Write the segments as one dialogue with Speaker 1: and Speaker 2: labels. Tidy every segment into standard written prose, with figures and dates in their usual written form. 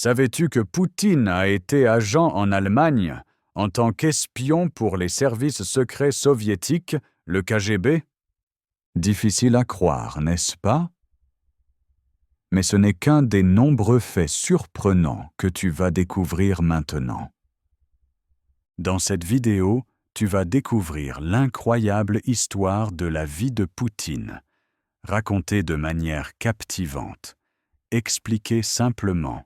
Speaker 1: Savais-tu que Poutine a été agent en Allemagne en tant qu'espion pour les services secrets soviétiques, le KGB? Difficile à croire, n'est-ce pas? Mais ce n'est qu'un des nombreux faits surprenants que tu vas découvrir maintenant. Dans cette vidéo, tu vas découvrir l'incroyable histoire de la vie de Poutine, racontée de manière captivante, expliquée simplement,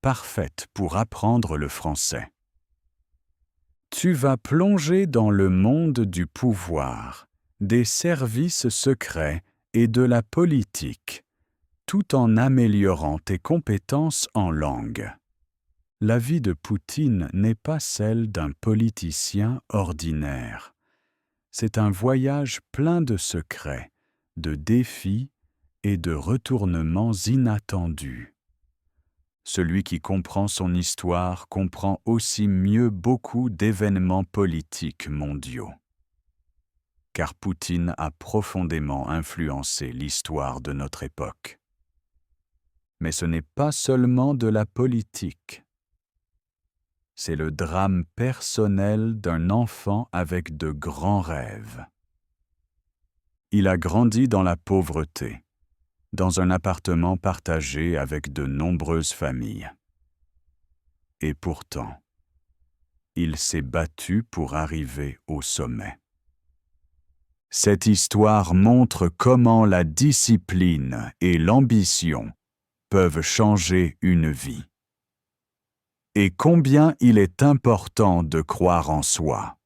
Speaker 1: parfaite pour apprendre le français. Tu vas plonger dans le monde du pouvoir, des services secrets et de la politique, tout en améliorant tes compétences en langue. La vie de Poutine n'est pas celle d'un politicien ordinaire. C'est un voyage plein de secrets, de défis et de retournements inattendus. Celui qui comprend son histoire comprend aussi mieux beaucoup d'événements politiques mondiaux. Car Poutine a profondément influencé l'histoire de notre époque. Mais ce n'est pas seulement de la politique. C'est le drame personnel d'un enfant avec de grands rêves. Il a grandi dans la pauvreté, dans un appartement partagé avec de nombreuses familles. Et pourtant, il s'est battu pour arriver au sommet. Cette histoire montre comment la discipline et l'ambition peuvent changer une vie. Et combien il est important de croire en soi.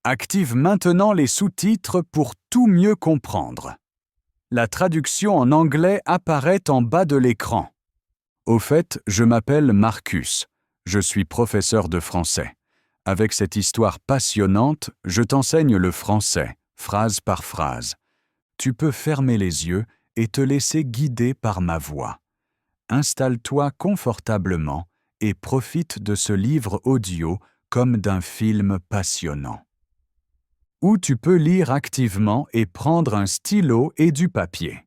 Speaker 1: Active maintenant les sous-titres pour tout mieux comprendre. La traduction en anglais apparaît en bas de l'écran. Au fait, je m'appelle Marcus. Je suis professeur de français. Avec cette histoire passionnante, je t'enseigne le français, phrase par phrase. Tu peux fermer les yeux et te laisser guider par ma voix. Installe-toi confortablement et profite de ce livre audio comme d'un film passionnant. Ou tu peux lire activement et prendre un stylo et du papier.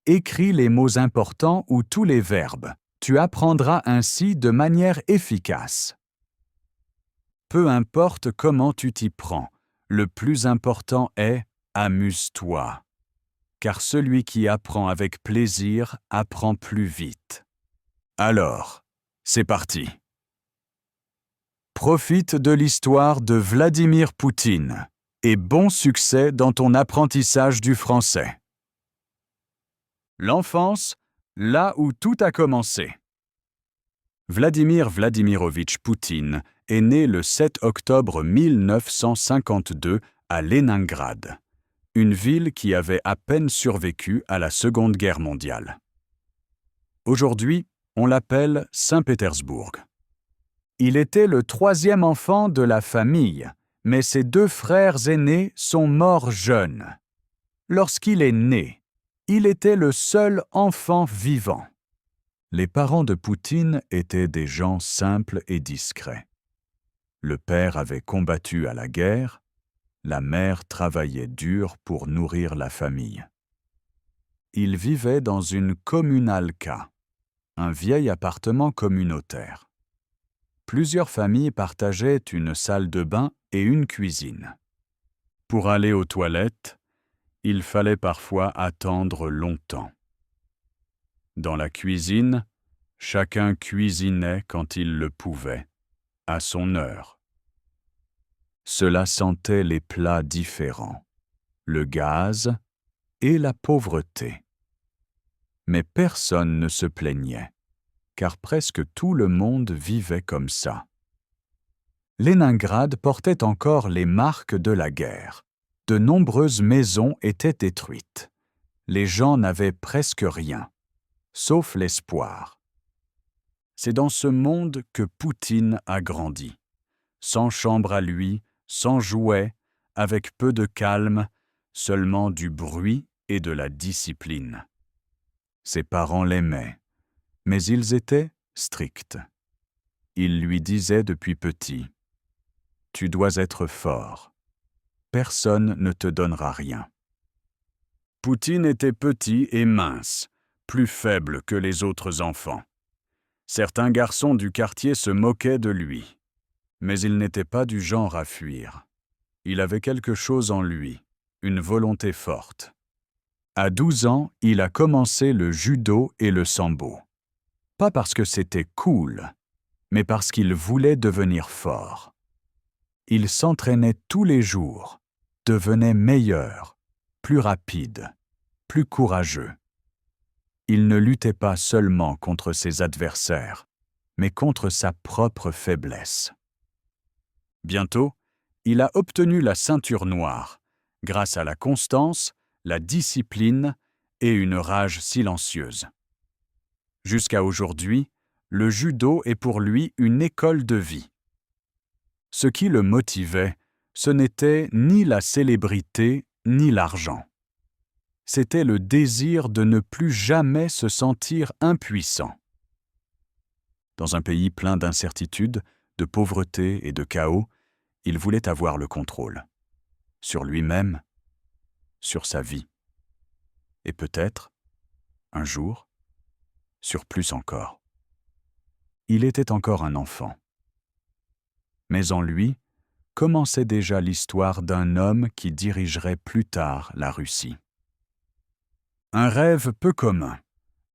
Speaker 1: Écris les mots importants ou tous les verbes. Tu apprendras ainsi de manière efficace. Peu importe comment tu t'y prends, le plus important est « amuse-toi ». Car celui qui apprend avec plaisir apprend plus vite. Alors, c'est parti. Profite de l'histoire de Vladimir Poutine et bon succès dans ton apprentissage du français. L'enfance, là où tout a commencé. Vladimir Vladimirovitch Poutine est né le 7 octobre 1952 à Leningrad, une ville qui avait à peine survécu à la Seconde Guerre mondiale. Aujourd'hui, on l'appelle Saint-Pétersbourg. Il était le troisième enfant de la famille, mais ses deux frères aînés sont morts jeunes. Lorsqu'il est né, il était le seul enfant vivant. Les parents de Poutine étaient des gens simples et discrets. Le père avait combattu à la guerre, la mère travaillait dur pour nourrir la famille. Il vivait dans une communalka, un vieil appartement communautaire. Plusieurs familles partageaient une salle de bain et une cuisine. Pour aller aux toilettes, il fallait parfois attendre longtemps. Dans la cuisine, chacun cuisinait quand il le pouvait, à son heure. Cela sentait les plats différents, le gaz et la pauvreté. Mais personne ne se plaignait, car presque tout le monde vivait comme ça. Leningrad portait encore les marques de la guerre. De nombreuses maisons étaient détruites. Les gens n'avaient presque rien, sauf l'espoir. C'est dans ce monde que Poutine a grandi, sans chambre à lui, sans jouets, avec peu de calme, seulement du bruit et de la discipline. Ses parents l'aimaient, mais ils étaient stricts. Ils lui disaient depuis petit « Tu dois être fort. Personne ne te donnera rien. » Poutine était petit et mince, plus faible que les autres enfants. Certains garçons du quartier se moquaient de lui, mais il n'était pas du genre à fuir. Il avait quelque chose en lui, une volonté forte. À 12 ans, il a commencé le judo et le sambo. Pas parce que c'était cool, mais parce qu'il voulait devenir fort. Il s'entraînait tous les jours, devenait meilleur, plus rapide, plus courageux. Il ne luttait pas seulement contre ses adversaires, mais contre sa propre faiblesse. Bientôt, il a obtenu la ceinture noire, grâce à la constance, la discipline et une rage silencieuse. Jusqu'à aujourd'hui, le judo est pour lui une école de vie. Ce qui le motivait, ce n'était ni la célébrité ni l'argent. C'était le désir de ne plus jamais se sentir impuissant. Dans un pays plein d'incertitudes, de pauvreté et de chaos, il voulait avoir le contrôle. Sur lui-même, sur sa vie. Et peut-être, un jour, sur plus encore. Il était encore un enfant. Mais en lui, commençait déjà l'histoire d'un homme qui dirigerait plus tard la Russie. Un rêve peu commun.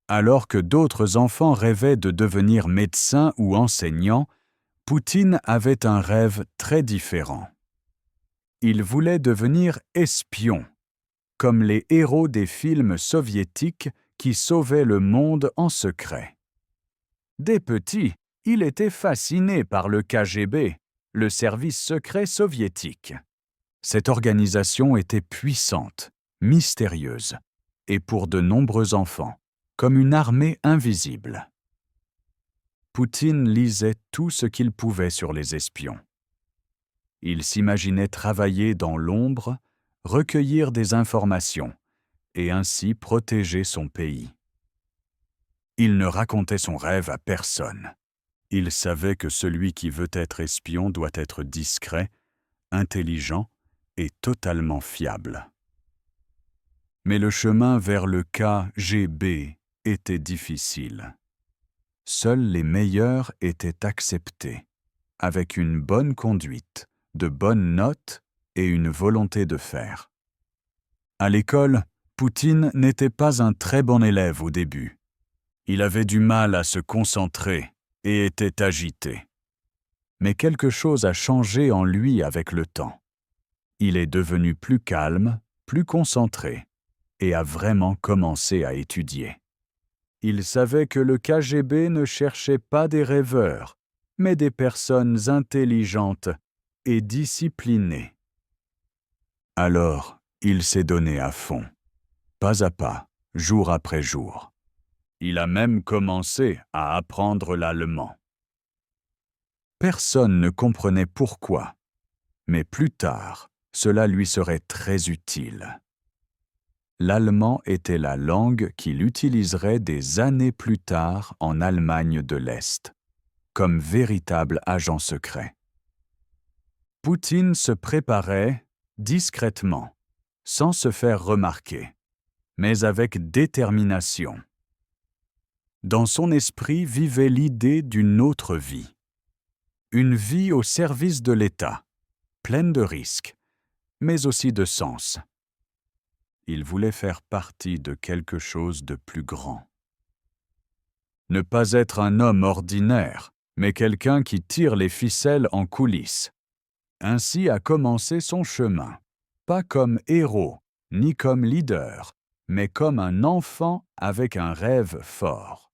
Speaker 1: Alors que d'autres enfants rêvaient de devenir médecin ou enseignant, Poutine avait un rêve très différent. Il voulait devenir espion, comme les héros des films soviétiques qui sauvaient le monde en secret. Dès petit, il était fasciné par le KGB, le service secret soviétique. Cette organisation était puissante, mystérieuse, et pour de nombreux enfants, comme une armée invisible. Poutine lisait tout ce qu'il pouvait sur les espions. Il s'imaginait travailler dans l'ombre, recueillir des informations, et ainsi protéger son pays. Il ne racontait son rêve à personne. Il savait que celui qui veut être espion doit être discret, intelligent et totalement fiable. Mais le chemin vers le KGB était difficile. Seuls les meilleurs étaient acceptés, avec une bonne conduite, de bonnes notes et une volonté de faire. À l'école, Poutine n'était pas un très bon élève au début. Il avait du mal à se concentrer et était agité. Mais quelque chose a changé en lui avec le temps. Il est devenu plus calme, plus concentré, et a vraiment commencé à étudier. Il savait que le KGB ne cherchait pas des rêveurs, mais des personnes intelligentes et disciplinées. Alors, il s'est donné à fond, pas à pas, jour après jour. Il a même commencé à apprendre l'allemand. Personne ne comprenait pourquoi, mais plus tard, cela lui serait très utile. L'allemand était la langue qu'il utiliserait des années plus tard en Allemagne de l'Est, comme véritable agent secret. Poutine se préparait discrètement, sans se faire remarquer, mais avec détermination. Dans son esprit vivait l'idée d'une autre vie. Une vie au service de l'État, pleine de risques, mais aussi de sens. Il voulait faire partie de quelque chose de plus grand. Ne pas être un homme ordinaire, mais quelqu'un qui tire les ficelles en coulisses. Ainsi a commencé son chemin, pas comme héros, ni comme leader, mais comme un enfant avec un rêve fort.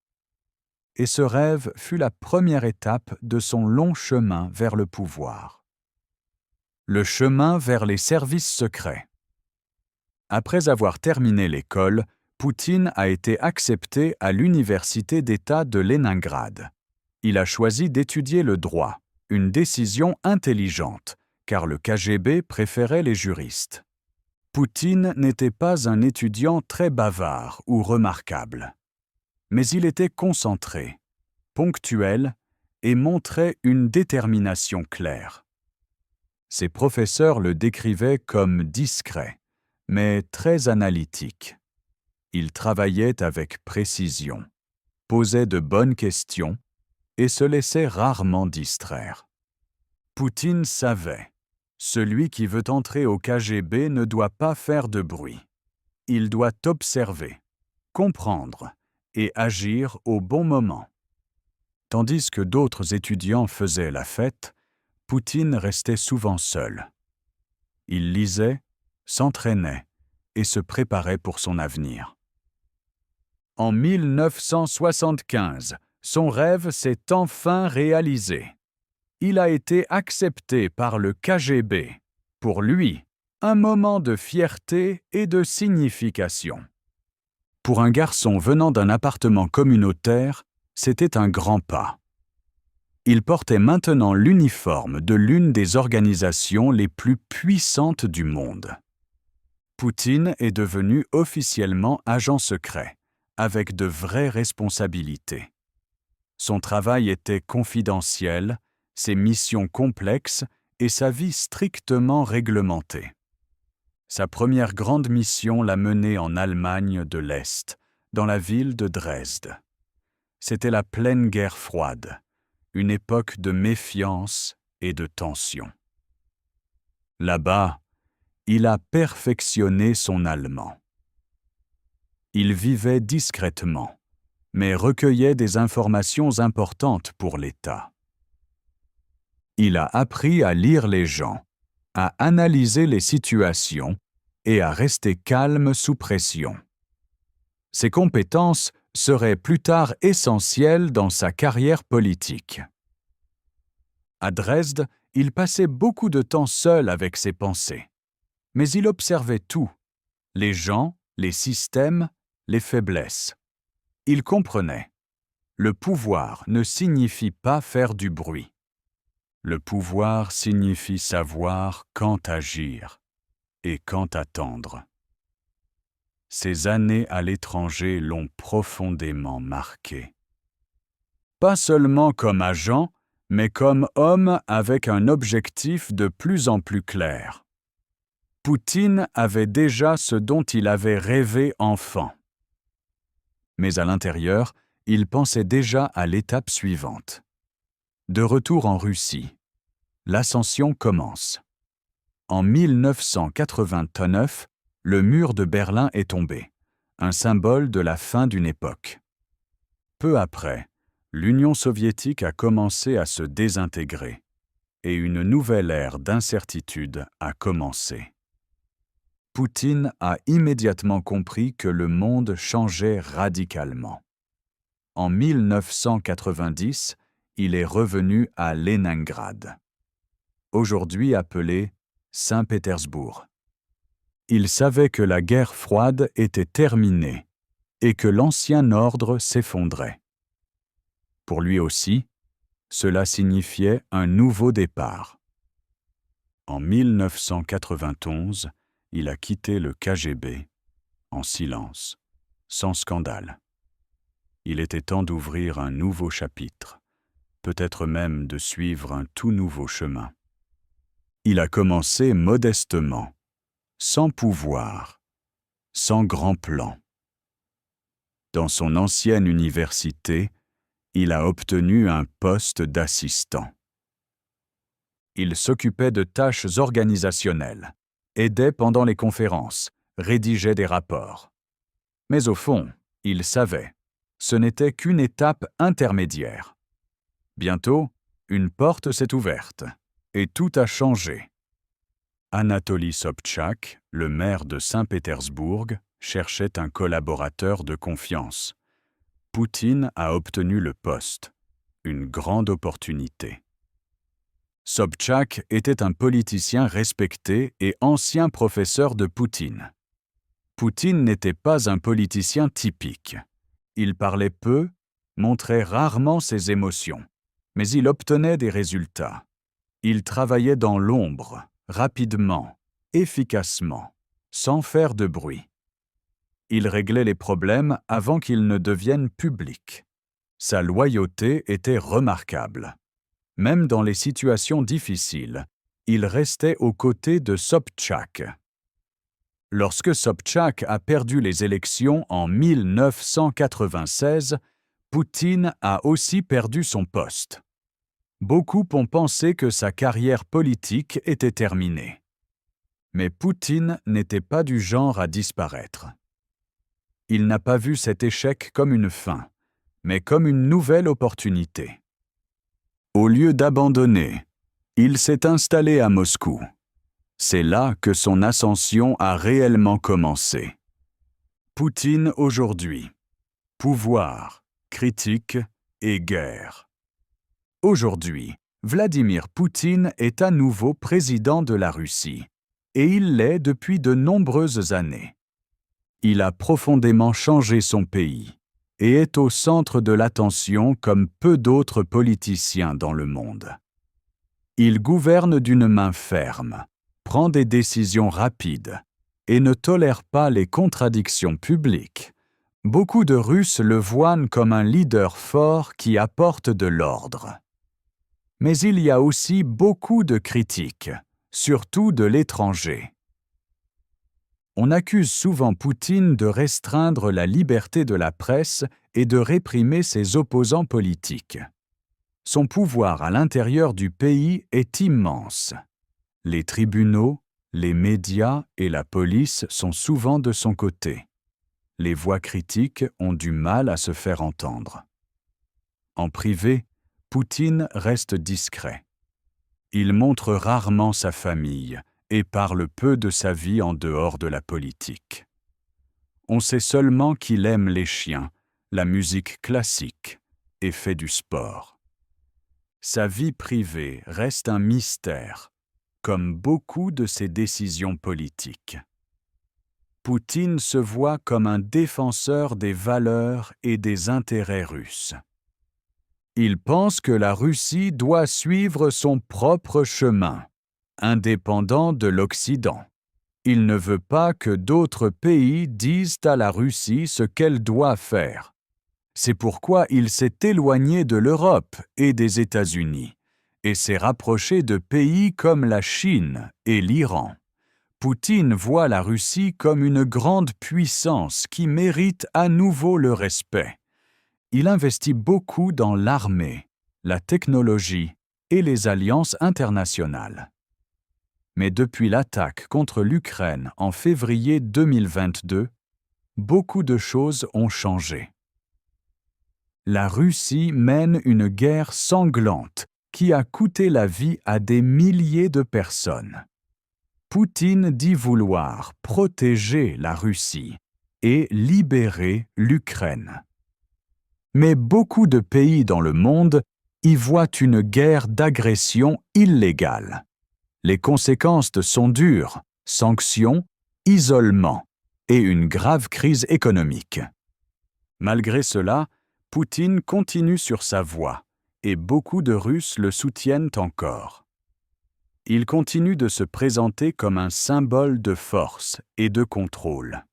Speaker 1: Et ce rêve fut la première étape de son long chemin vers le pouvoir. Le chemin vers les services secrets. Après avoir terminé l'école, Poutine a été accepté à l'Université d'État de Leningrad. Il a choisi d'étudier le droit, une décision intelligente, car le KGB préférait les juristes. Poutine n'était pas un étudiant très bavard ou remarquable, mais il était concentré, ponctuel et montrait une détermination claire. Ses professeurs le décrivaient comme discret, mais très analytique. Il travaillait avec précision, posait de bonnes questions et se laissait rarement distraire. Poutine savait, celui qui veut entrer au KGB ne doit pas faire de bruit. Il doit observer, comprendre et agir au bon moment. Tandis que d'autres étudiants faisaient la fête, Poutine restait souvent seul. Il lisait, s'entraînait et se préparait pour son avenir. En 1975, son rêve s'est enfin réalisé. Il a été accepté par le KGB. Pour lui, un moment de fierté et de signification. Pour un garçon venant d'un appartement communautaire, c'était un grand pas. Il portait maintenant l'uniforme de l'une des organisations les plus puissantes du monde. Poutine est devenu officiellement agent secret, avec de vraies responsabilités. Son travail était confidentiel, ses missions complexes et sa vie strictement réglementée. Sa première grande mission l'a mené en Allemagne de l'Est, dans la ville de Dresde. C'était la pleine guerre froide, une époque de méfiance et de tension. Là-bas, il a perfectionné son allemand. Il vivait discrètement, mais recueillait des informations importantes pour l'État. Il a appris à lire les gens, à analyser les situations et à rester calme sous pression. Ces compétences seraient plus tard essentielles dans sa carrière politique. À Dresde, il passait beaucoup de temps seul avec ses pensées. Mais il observait tout, les gens, les systèmes, les faiblesses. Il comprenait. Le pouvoir ne signifie pas faire du bruit. Le pouvoir signifie savoir quand agir et quand attendre. Ces années à l'étranger l'ont profondément marqué. Pas seulement comme agent, mais comme homme avec un objectif de plus en plus clair. Poutine avait déjà ce dont il avait rêvé enfant. Mais à l'intérieur, il pensait déjà à l'étape suivante. De retour en Russie, l'ascension commence. En 1989, le mur de Berlin est tombé, un symbole de la fin d'une époque. Peu après, l'Union soviétique a commencé à se désintégrer et une nouvelle ère d'incertitude a commencé. Poutine a immédiatement compris que le monde changeait radicalement. En 1990, il est revenu à Leningrad, aujourd'hui appelé Saint-Pétersbourg. Il savait que la guerre froide était terminée et que l'ancien ordre s'effondrait. Pour lui aussi, cela signifiait un nouveau départ. En 1991, il a quitté le KGB en silence, sans scandale. Il était temps d'ouvrir un nouveau chapitre, peut-être même de suivre un tout nouveau chemin. Il a commencé modestement, sans pouvoir, sans grand plan. Dans son ancienne université, il a obtenu un poste d'assistant. Il s'occupait de tâches organisationnelles, aidait pendant les conférences, rédigeait des rapports. Mais au fond, il savait, ce n'était qu'une étape intermédiaire. Bientôt, une porte s'est ouverte, et tout a changé. Anatoly Sobchak, le maire de Saint-Pétersbourg, cherchait un collaborateur de confiance. Poutine a obtenu le poste, une grande opportunité. Sobchak était un politicien respecté et ancien professeur de Poutine. Poutine n'était pas un politicien typique. Il parlait peu, montrait rarement ses émotions, mais il obtenait des résultats. Il travaillait dans l'ombre, rapidement, efficacement, sans faire de bruit. Il réglait les problèmes avant qu'ils ne deviennent publics. Sa loyauté était remarquable. Même dans les situations difficiles, il restait aux côtés de Sobchak. Lorsque Sobchak a perdu les élections en 1996, Poutine a aussi perdu son poste. Beaucoup ont pensé que sa carrière politique était terminée. Mais Poutine n'était pas du genre à disparaître. Il n'a pas vu cet échec comme une fin, mais comme une nouvelle opportunité. Au lieu d'abandonner, il s'est installé à Moscou. C'est là que son ascension a réellement commencé. Poutine aujourd'hui. Pouvoir, critique et guerre. Aujourd'hui, Vladimir Poutine est à nouveau président de la Russie, et il l'est depuis de nombreuses années. Il a profondément changé son pays et est au centre de l'attention comme peu d'autres politiciens dans le monde. Il gouverne d'une main ferme, prend des décisions rapides et ne tolère pas les contradictions publiques. Beaucoup de Russes le voient comme un leader fort qui apporte de l'ordre. Mais il y a aussi beaucoup de critiques, surtout de l'étranger. On accuse souvent Poutine de restreindre la liberté de la presse et de réprimer ses opposants politiques. Son pouvoir à l'intérieur du pays est immense. Les tribunaux, les médias et la police sont souvent de son côté. Les voix critiques ont du mal à se faire entendre. En privé, Poutine reste discret. Il montre rarement sa famille et parle peu de sa vie en dehors de la politique. On sait seulement qu'il aime les chiens, la musique classique et fait du sport. Sa vie privée reste un mystère, comme beaucoup de ses décisions politiques. Poutine se voit comme un défenseur des valeurs et des intérêts russes. Il pense que la Russie doit suivre son propre chemin, indépendant de l'Occident. Il ne veut pas que d'autres pays disent à la Russie ce qu'elle doit faire. C'est pourquoi il s'est éloigné de l'Europe et des États-Unis et s'est rapproché de pays comme la Chine et l'Iran. Poutine voit la Russie comme une grande puissance qui mérite à nouveau le respect. Il investit beaucoup dans l'armée, la technologie et les alliances internationales. Mais depuis l'attaque contre l'Ukraine en février 2022, beaucoup de choses ont changé. La Russie mène une guerre sanglante qui a coûté la vie à des milliers de personnes. Poutine dit vouloir protéger la Russie et libérer l'Ukraine. Mais beaucoup de pays dans le monde y voient une guerre d'agression illégale. Les conséquences sont dures, sanctions, isolement et une grave crise économique. Malgré cela, Poutine continue sur sa voie et beaucoup de Russes le soutiennent encore. Il continue de se présenter comme un symbole de force et de contrôle.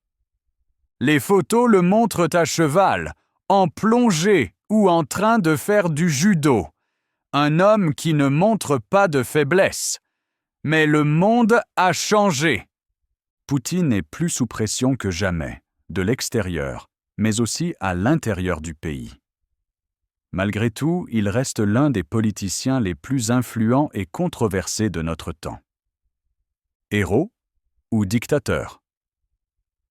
Speaker 1: Les photos le montrent à cheval, en plongée ou en train de faire du judo. Un homme qui ne montre pas de faiblesse. Mais le monde a changé. Poutine est plus sous pression que jamais, de l'extérieur, mais aussi à l'intérieur du pays. Malgré tout, il reste l'un des politiciens les plus influents et controversés de notre temps. Héros ou dictateur?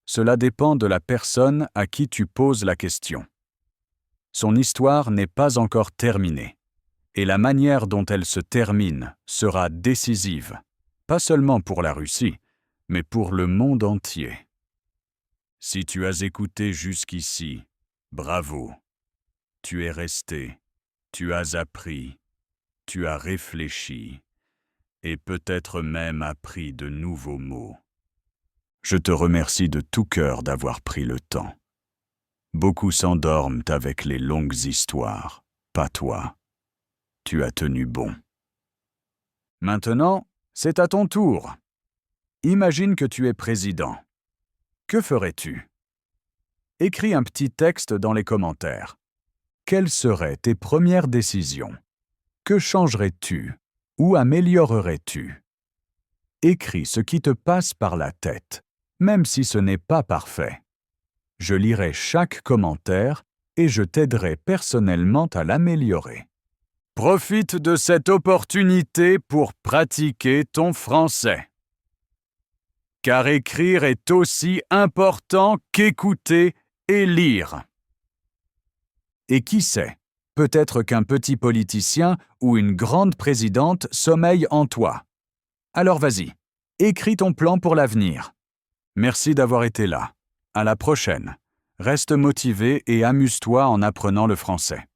Speaker 1: Cela dépend de la personne à qui tu poses la question. Son histoire n'est pas encore terminée, et la manière dont elle se termine sera décisive, pas seulement pour la Russie, mais pour le monde entier. Si tu as écouté jusqu'ici, bravo. Tu es resté, tu as appris, tu as réfléchi, et peut-être même appris de nouveaux mots. Je te remercie de tout cœur d'avoir pris le temps. Beaucoup s'endorment avec les longues histoires, pas toi. Tu as tenu bon. Maintenant, c'est à ton tour. Imagine que tu es président. Que ferais-tu? Écris un petit texte dans les commentaires. Quelles seraient tes premières décisions? Que changerais-tu ou améliorerais-tu? Écris ce qui te passe par la tête, même si ce n'est pas parfait. Je lirai chaque commentaire et je t'aiderai personnellement à l'améliorer. Profite de cette opportunité pour pratiquer ton français. Car écrire est aussi important qu'écouter et lire. Et qui sait, peut-être qu'un petit politicien ou une grande présidente sommeille en toi. Alors vas-y, écris ton plan pour l'avenir. Merci d'avoir été là. À la prochaine. Reste motivé et amuse-toi en apprenant le français.